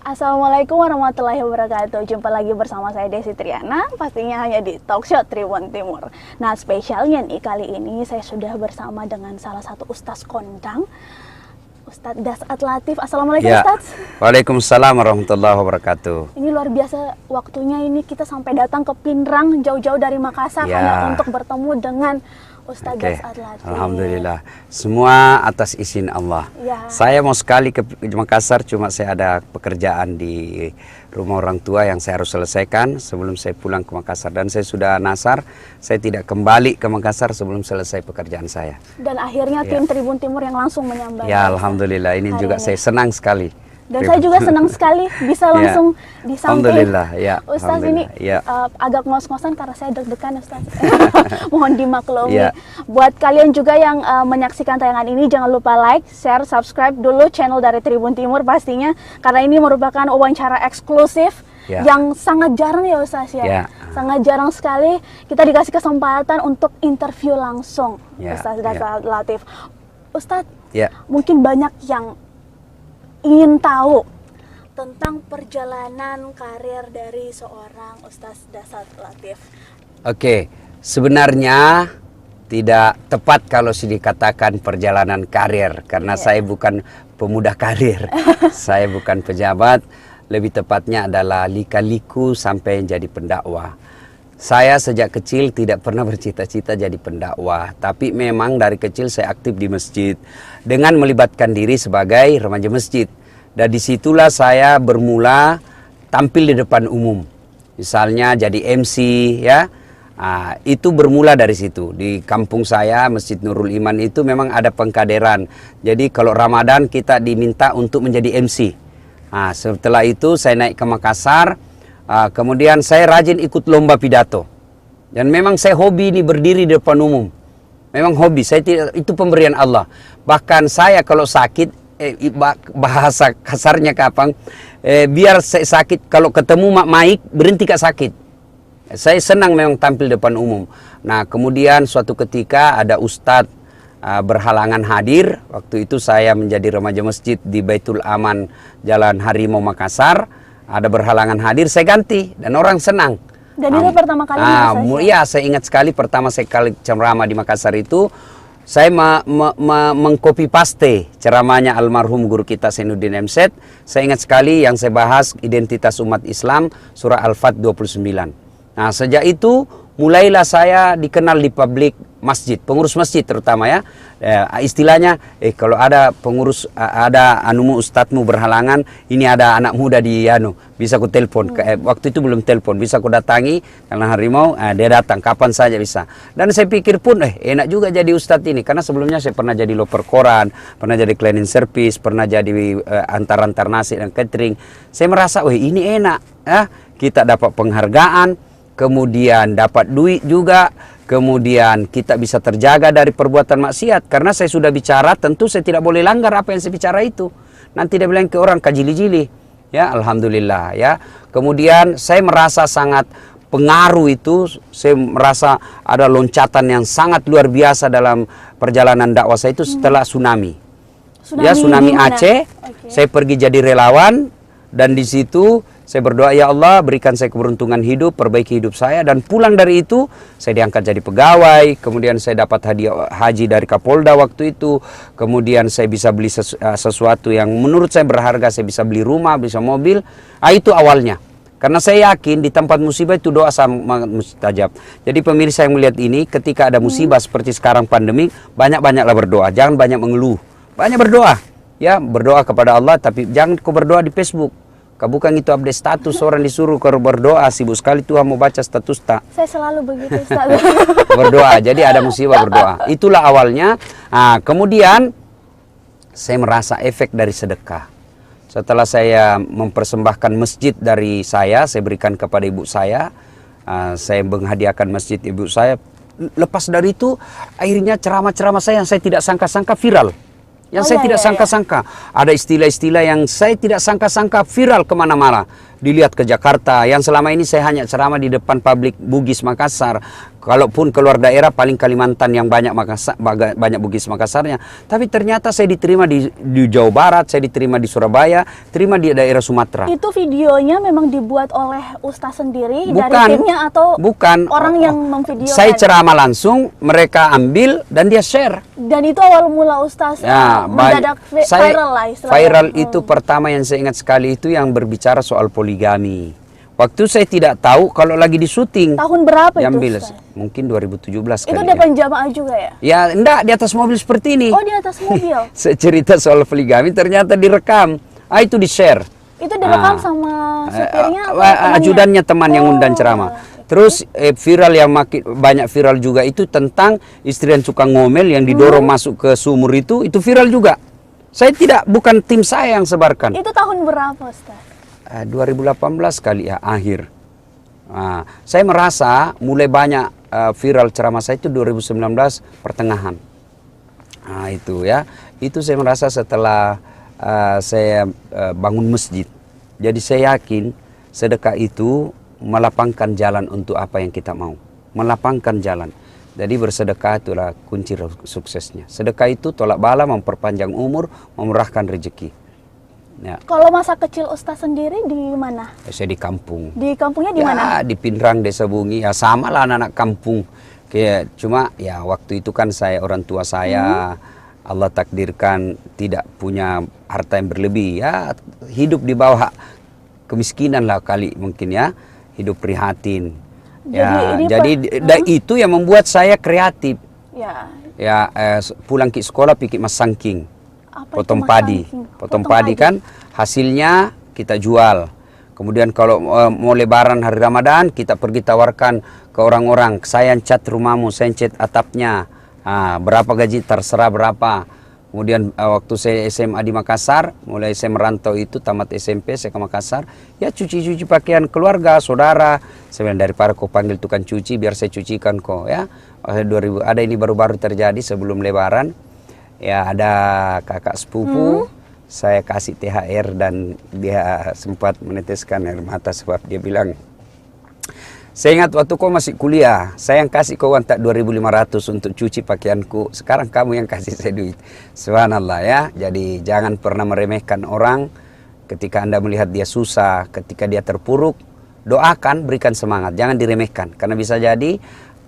Assalamualaikum warahmatullahi wabarakatuh. Jumpa lagi bersama saya Desi Triana, pastinya hanya di Talkshow Tribun Timur. Nah, spesialnya nih kali ini saya sudah bersama dengan salah satu ustaz kondang, Ustadz Dasat Latif. Assalamualaikum ya. Ustadz. Waalaikumsalam warahmatullahi wabarakatuh. Ini luar biasa waktunya ini kita sampai datang ke Pinrang jauh-jauh dari Makassar hanya untuk bertemu dengan Ustadz Dasat Latif. Alhamdulillah, semua atas izin Allah. Ya. Saya mau sekali ke Makassar, cuma saya ada pekerjaan di rumah orang tua yang saya harus selesaikan sebelum saya pulang ke Makassar. Dan saya sudah nasar, saya tidak kembali ke Makassar sebelum selesai pekerjaan saya. Dan akhirnya tim Tribun Timur yang langsung menyambangi. Ya, alhamdulillah, ini juga saya senang sekali. Dan saya juga senang sekali bisa langsung disampaikan. Alhamdulillah, ya. Ustaz ini agak ngos-ngosan karena saya deg-degan Ustaz. Mohon dimaklumi. Buat kalian juga yang menyaksikan tayangan ini, jangan lupa like, share, subscribe dulu channel dari Tribun Timur pastinya. Karena ini merupakan wawancara eksklusif yang sangat jarang ya Ustaz ya. Sangat jarang sekali kita dikasih kesempatan untuk interview langsung Ustaz Dasat Latif. Ustaz, mungkin banyak yang ingin tahu tentang perjalanan karir dari seorang Ustaz Dasat Latif. Oke, sebenarnya tidak tepat kalau dikatakan perjalanan karir karena saya bukan pemuda karir. Saya bukan pejabat, lebih tepatnya adalah lika-liku sampai jadi pendakwah. Saya sejak kecil tidak pernah bercita-cita jadi pendakwah, tapi memang dari kecil saya aktif di masjid dengan melibatkan diri sebagai remaja masjid. Dan disitulah saya bermula tampil di depan umum, misalnya jadi MC ya. Itu bermula dari situ. Di kampung saya, Masjid Nurul Iman itu memang ada pengkaderan. Jadi kalau Ramadan kita diminta untuk menjadi MC. Setelah itu saya naik ke Makassar. Kemudian saya rajin ikut lomba pidato. Dan memang saya hobi ini berdiri di depan umum. Memang hobi, saya tidak, itu pemberian Allah. Bahkan saya kalau sakit, bahasa kasarnya kapang, biar saya sakit, kalau ketemu mak maik, berhenti kak sakit. Saya senang memang tampil di depan umum. Nah kemudian suatu ketika ada ustadz berhalangan hadir. Waktu itu saya menjadi remaja masjid di Baitul Aman, Jalan Harimau Makassar. Ada berhalangan hadir, saya ganti dan orang senang. Dan itu pertama kali ya, saya ingat sekali pertama sekali ceramah di Makassar itu saya mengcopy paste ceramahnya almarhum guru kita Sainuddin MZ. Saya ingat sekali yang saya bahas identitas umat Islam surah Al-Fat 29. Nah, sejak itu mulailah saya dikenal di publik masjid, pengurus masjid terutama ya. Istilahnya kalau ada pengurus, ada anumu ustadzmu berhalangan, ini ada anak muda di bisa ku telepon. Waktu itu belum telepon, bisa ku datangi karena harimau, dia datang kapan saja bisa. Dan saya pikir pun enak juga jadi ustadz ini, karena sebelumnya saya pernah jadi loper koran, pernah jadi cleaning service, pernah jadi antar-antar nasi dan catering. Saya merasa ini enak ya, kita dapat penghargaan, kemudian dapat duit juga, kemudian kita bisa terjaga dari perbuatan maksiat. Karena saya sudah bicara, tentu saya tidak boleh langgar apa yang saya bicara itu. Nanti dia bilang ke orang kajili-jili. Ya, alhamdulillah ya. Kemudian saya merasa sangat pengaruh itu, saya merasa ada loncatan yang sangat luar biasa dalam perjalanan dakwah saya itu setelah tsunami. Tsunami Aceh. Saya pergi jadi relawan dan di situ saya berdoa, ya Allah berikan saya keberuntungan hidup, perbaiki hidup saya. Dan pulang dari itu saya diangkat jadi pegawai. Kemudian saya dapat hadiah haji dari Kapolda waktu itu. Kemudian saya bisa beli sesuatu yang menurut saya berharga. Saya bisa beli rumah, bisa mobil. Itu awalnya. Karena saya yakin di tempat musibah itu doa sangat mustajab. Jadi pemirsa yang melihat ini, ketika ada musibah seperti sekarang pandemi, banyak-banyaklah berdoa. Jangan banyak mengeluh. Banyak berdoa. Ya, berdoa kepada Allah, tapi jangan kau berdoa di Facebook. Bukan itu update status, orang disuruh berdoa, sibuk sekali Tuhan mau baca status tak. Saya selalu begitu Ustaz. Berdoa, jadi ada musibah berdoa. Itulah awalnya. Kemudian saya merasa efek dari sedekah. Setelah saya mempersembahkan masjid dari saya berikan kepada ibu saya. Saya menghadiahkan masjid ibu saya lepas dari itu akhirnya ceramah-ceramah saya yang saya tidak sangka-sangka viral. Yang saya tidak sangka-sangka. Ada istilah-istilah yang saya tidak sangka-sangka viral kemana-mana. Dilihat ke Jakarta, yang selama ini saya hanya ceramah di depan publik Bugis Makassar. Kalaupun keluar daerah paling Kalimantan yang banyak banyak Bugis Makassarnya. Tapi ternyata saya diterima di Jawa Barat, saya diterima di Surabaya, terima di daerah Sumatera. Itu videonya memang dibuat oleh Ustaz sendiri Bukan, dari timnya atau bukan orang yang memvideokan? Saya ceramah langsung, mereka ambil dan dia share. Dan itu awal mula Ustaz mendadak viral lah istilahnya. Viral itu pertama yang saya ingat sekali itu yang berbicara soal poligami. Waktu saya tidak tahu kalau lagi di syuting. Tahun berapa itu Ustaz? Ustaz? Mungkin 2017 Itu kali depan jamaah juga ya? Ya, enggak, di atas mobil seperti ini. Oh, di atas mobil. Saya cerita soal poligami ternyata direkam. Itu di-share. Itu direkam sama supirnya atau temannya? Ajudannya teman yang undang ceramah. Terus viral yang makin banyak viral juga itu tentang istri yang suka ngomel yang didorong masuk ke sumur itu viral juga. Saya bukan tim saya yang sebarkan. Itu tahun berapa, Ustaz? 2018 kali ya, akhir. Saya merasa mulai banyak viral ceramah saya itu 2019 pertengahan. Itu ya. Itu saya merasa setelah saya bangun masjid. Jadi saya yakin sedekah itu melapangkan jalan untuk apa yang kita mau. Melapangkan jalan. Jadi bersedekah itulah kunci suksesnya. Sedekah itu tolak bala, memperpanjang umur, memurahkan rezeki. Ya. Kalau masa kecil Ustaz sendiri di mana? Saya di kampung. Di kampungnya di mana? Di Pindrang, Desa Bungi. Ya sama lah anak-anak kampung. Kayak cuma ya waktu itu kan orang tua saya Allah takdirkan tidak punya harta yang berlebih ya, hidup di bawah kemiskinan lah kali mungkin ya, hidup prihatin. Jadi itu yang membuat saya kreatif. Ya, pulang ke sekolah pikir masangking. Potong padi. Potong padi kan hasilnya kita jual. Kemudian kalau mau lebaran hari Ramadan kita pergi tawarkan ke orang-orang, saya cat rumahmu, saya cat atapnya. Berapa gaji terserah berapa. Kemudian waktu saya SMA di Makassar, mulai saya merantau itu tamat SMP saya ke Makassar, ya cuci-cuci pakaian keluarga, saudara. Saya bilang daripada kau panggil tukang cuci biar saya cucikan kok ya. Ada ini baru-baru terjadi sebelum lebaran. Ya ada kakak sepupu, saya kasih THR dan dia sempat meneteskan air mata sebab dia bilang, saya ingat waktu kau masih kuliah, saya yang kasih kau uang tak 2.500 untuk cuci pakaianku, sekarang kamu yang kasih saya duit. Subhanallah ya, jadi jangan pernah meremehkan orang ketika Anda melihat dia susah, ketika dia terpuruk, doakan, berikan semangat, jangan diremehkan. Karena bisa jadi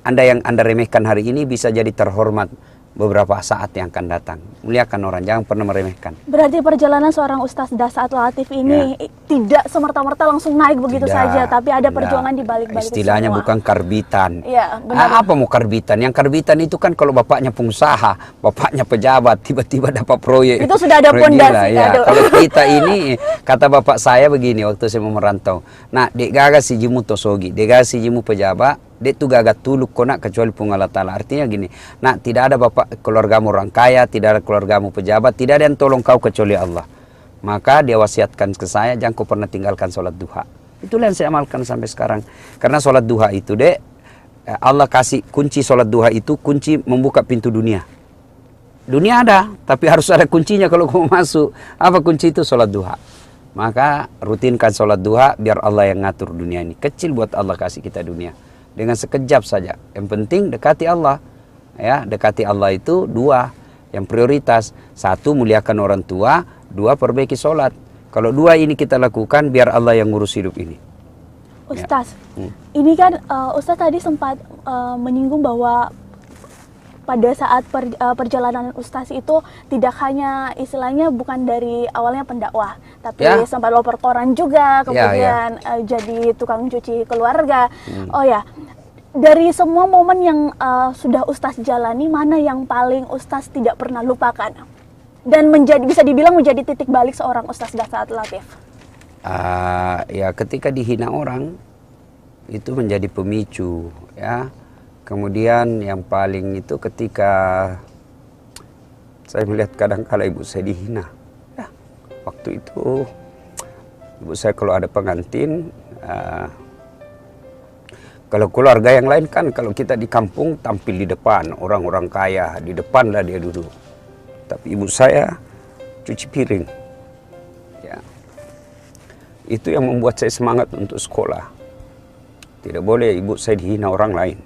yang Anda remehkan hari ini bisa jadi terhormat beberapa saat yang akan datang. Muliakan orang, jangan pernah meremehkan. Berarti perjalanan seorang Ustaz Dasaat Latif ini tidak semerta-merta langsung naik begitu saja, tapi ada perjuangan di balik-balik. Istilahnya semua. Bukan karbitan. Ya, benar. Apa mau karbitan? Yang karbitan itu kan kalau bapaknya pengusaha, bapaknya pejabat, tiba-tiba dapat proyek. Itu sudah ada pondasi. Ya. Kalau kita ini, kata bapak saya begini waktu saya mau merantau. Nah, dek gaga si jimu tosogi, dek gaga si jimu pejabat, dek tu gaga tuluk kona kecuali pungalah ta'ala. Artinya gini, nah tidak ada bapak keluargamu orang kaya, tidak ada keluargamu pejabat, tidak ada yang tolong kau kecuali Allah. Maka dia wasiatkan ke saya, jangan kau pernah tinggalkan sholat duha. Itulah yang saya amalkan sampai sekarang. Karena sholat duha itu dek, Allah kasih kunci sholat duha itu, kunci membuka pintu dunia. Dunia ada, tapi harus ada kuncinya kalau kau masuk. Apa kunci itu? Sholat duha. Maka rutinkan sholat duha biar Allah yang ngatur dunia ini. Kecil buat Allah kasih kita dunia. Dengan sekejap saja. Yang penting dekati Allah. Ya, dekati Allah itu dua. Yang prioritas, satu muliakan orang tua, dua perbaiki sholat. Kalau dua ini kita lakukan, biar Allah yang ngurus hidup ini. Ustaz, ini kan Ustaz tadi sempat menyinggung bahwa pada saat perjalanan Ustaz itu tidak hanya istilahnya bukan dari awalnya pendakwah, tapi sempat loper koran juga, kemudian jadi tukang cuci keluarga. Oh ya, dari semua momen yang sudah Ustaz jalani, mana yang paling Ustaz tidak pernah lupakan? Dan bisa dibilang menjadi titik balik seorang Ustaz Dasaat Latif. Ya ketika dihina orang, itu menjadi pemicu ya. Kemudian yang paling itu ketika saya melihat kadang-kala ibu saya dihina. Ya, waktu itu ibu saya kalau ada pengantin, Kalau keluarga yang lain kan, kalau kita di kampung tampil di depan, orang-orang kaya di depan lah dia duduk. Tapi ibu saya cuci piring. Ya. Itu yang membuat saya semangat untuk sekolah. Tidak boleh ibu saya dihina orang lain.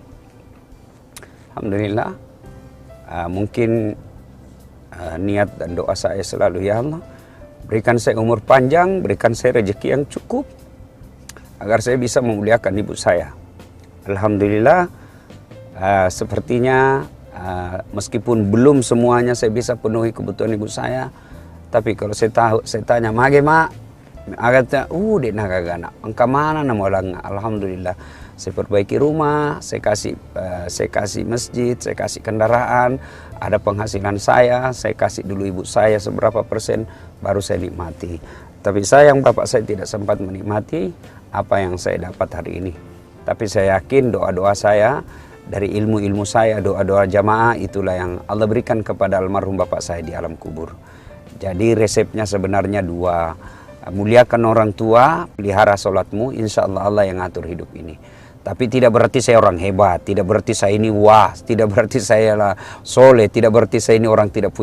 Alhamdulillah, mungkin niat dan doa saya selalu, ya Allah, berikan saya umur panjang, berikan saya rezeki yang cukup, agar saya bisa memuliakan ibu saya. Alhamdulillah, sepertinya meskipun belum semuanya saya bisa penuhi kebutuhan ibu saya, tapi kalau saya tanya, mage mak, agaknya, dek nagagana, angka mana nama orang, alhamdulillah, saya perbaiki rumah, saya kasih masjid, saya kasih kendaraan, ada penghasilan saya kasih dulu ibu saya seberapa persen, baru saya nikmati. Tapi sayang bapak saya tidak sempat menikmati apa yang saya dapat hari ini. Tapi saya yakin doa-doa saya, dari ilmu-ilmu saya, doa-doa jamaah, itulah yang Allah berikan kepada almarhum bapak saya di alam kubur. Jadi resepnya sebenarnya dua. Muliakan orang tua, pelihara sholatmu, insya Allah Allah yang ngatur hidup ini. Tapi tidak berarti saya orang hebat, tidak berarti saya ini wah, tidak berarti saya lah soleh, tidak berarti saya ini orang tidak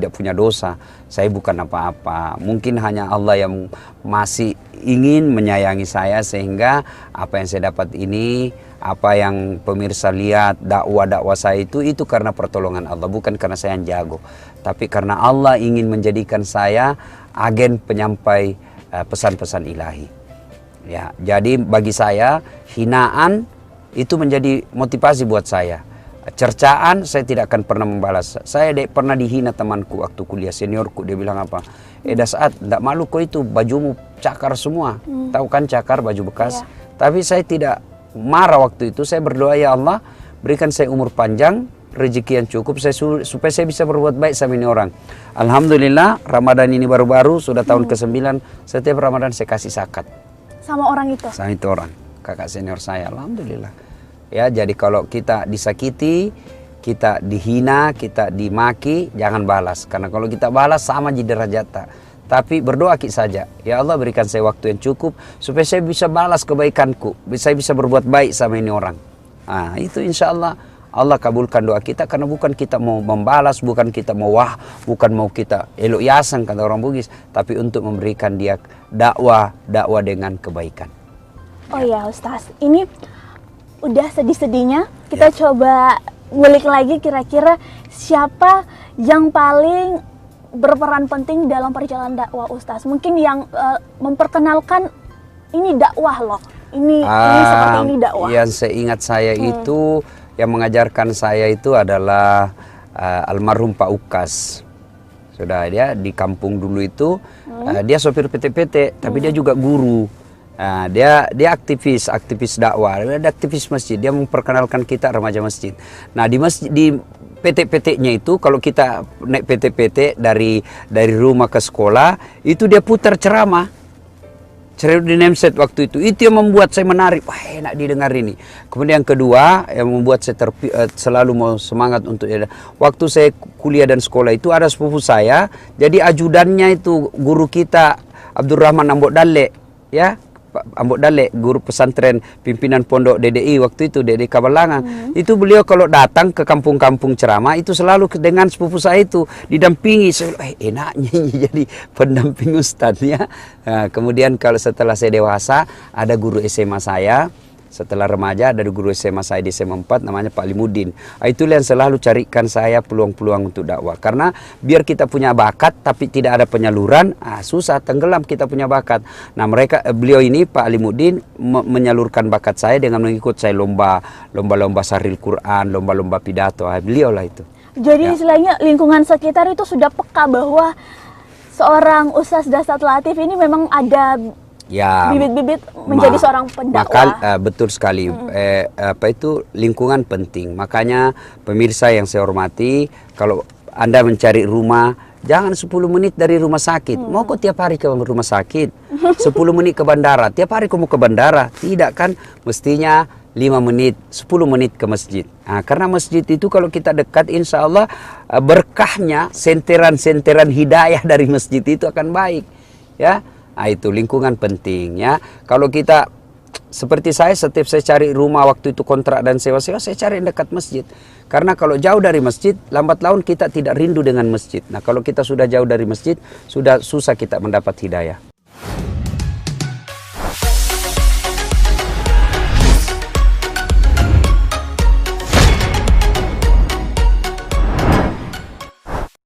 punya dosa. Saya bukan apa-apa. Mungkin hanya Allah yang masih ingin menyayangi saya, sehingga apa yang saya dapat ini, apa yang pemirsa lihat, dakwah-dakwah saya itu karena pertolongan Allah, bukan karena saya yang jago. Tapi karena Allah ingin menjadikan saya agen penyampai pesan-pesan ilahi. Ya, jadi bagi saya hinaan itu menjadi motivasi buat saya. Cercaan saya tidak akan pernah membalas. Saya pernah dihina temanku waktu kuliah, seniorku, dia bilang apa? Saat tidak malu kok itu bajumu cakar semua. Tahu kan cakar, baju bekas. Tapi saya tidak marah waktu itu. Saya berdoa, ya Allah, berikan saya umur panjang, rezeki yang cukup, supaya saya bisa berbuat baik sama ini orang. Alhamdulillah, Ramadan ini baru-baru sudah tahun ke-9, setiap Ramadan saya kasih zakat. Sama orang itu? Sama itu orang, kakak senior saya, alhamdulillah. Ya, jadi kalau kita disakiti, kita dihina, kita dimaki, jangan balas. Karena kalau kita balas sama jadi derajatnya. Tapi berdoa saja, ya Allah berikan saya waktu yang cukup, supaya saya bisa balas kebaikanku, saya bisa berbuat baik sama ini orang. Nah, itu insya Allah Allah kabulkan doa kita, karena bukan kita mau membalas, bukan kita mau bukan mau kita elok yasan kata orang Bugis, tapi untuk memberikan dia dakwah dengan kebaikan. Oh ya Ustaz, ini udah sedih-sedihnya, kita coba ngulik lagi kira-kira siapa yang paling berperan penting dalam perjalanan dakwah Ustaz. Mungkin yang memperkenalkan ini dakwah loh, ini seperti ini dakwah. Yang seingat saya itu, yang mengajarkan saya itu adalah almarhum Pak Ukas. Sudah, dia di kampung dulu itu, dia sopir PT-PT, tapi dia juga guru. Dia aktivis dakwah, dia aktivis masjid. Dia memperkenalkan kita remaja masjid. Nah, di PT-PT-nya itu, kalau kita naik PT-PT dari rumah ke sekolah, itu dia putar ceramah. Di Nemset waktu itu yang membuat saya menarik, wah enak didengar ini. Kemudian yang kedua yang membuat saya selalu mau semangat untuk waktu saya kuliah dan sekolah itu ada sepupu saya, jadi ajudannya itu guru kita Abdurrahman Ambok Dalle, ya. Ambok Dalle, guru pesantren pimpinan pondok DDI waktu itu, DDI Kabalangan. Itu beliau kalau datang ke kampung-kampung ceramah itu selalu dengan sepupu saya itu didampingi. Saya enaknya jadi pendamping ustadz ya. Nah, kemudian kalau setelah saya dewasa ada guru SMA saya. Setelah remaja ada guru SMA saya di SMA 4 namanya Pak Limuddin. Itulah yang selalu carikan saya peluang-peluang untuk dakwah. Karena biar kita punya bakat tapi tidak ada penyaluran, susah, tenggelam kita punya bakat. Nah, beliau ini Pak Limuddin menyalurkan bakat saya dengan mengikut saya lomba saril Quran, lomba-lomba pidato. Beliau lah itu. Jadi istilahnya lingkungan sekitar itu sudah peka bahwa seorang Ustaz Dasat Latif ini memang ada bibit-bibit menjadi seorang pendakwah. Betul sekali. Lingkungan penting. Makanya pemirsa yang saya hormati, kalau Anda mencari rumah, jangan 10 menit dari rumah sakit. Mau kok tiap hari ke rumah sakit? 10 menit ke bandara. Tiap hari kamu ke bandara? Tidak kan? Mestinya 5 menit, 10 menit ke masjid. Nah, karena masjid itu kalau kita dekat, insya Allah berkahnya, senteran-senteran hidayah dari masjid itu akan baik. Ya. Nah, itu lingkungan penting ya. Kalau kita seperti saya, setiap saya cari rumah waktu itu kontrak dan sewa-sewa, saya cari yang dekat masjid. Karena kalau jauh dari masjid, lambat laun kita tidak rindu dengan masjid. Nah, kalau kita sudah jauh dari masjid, sudah susah kita mendapat hidayah.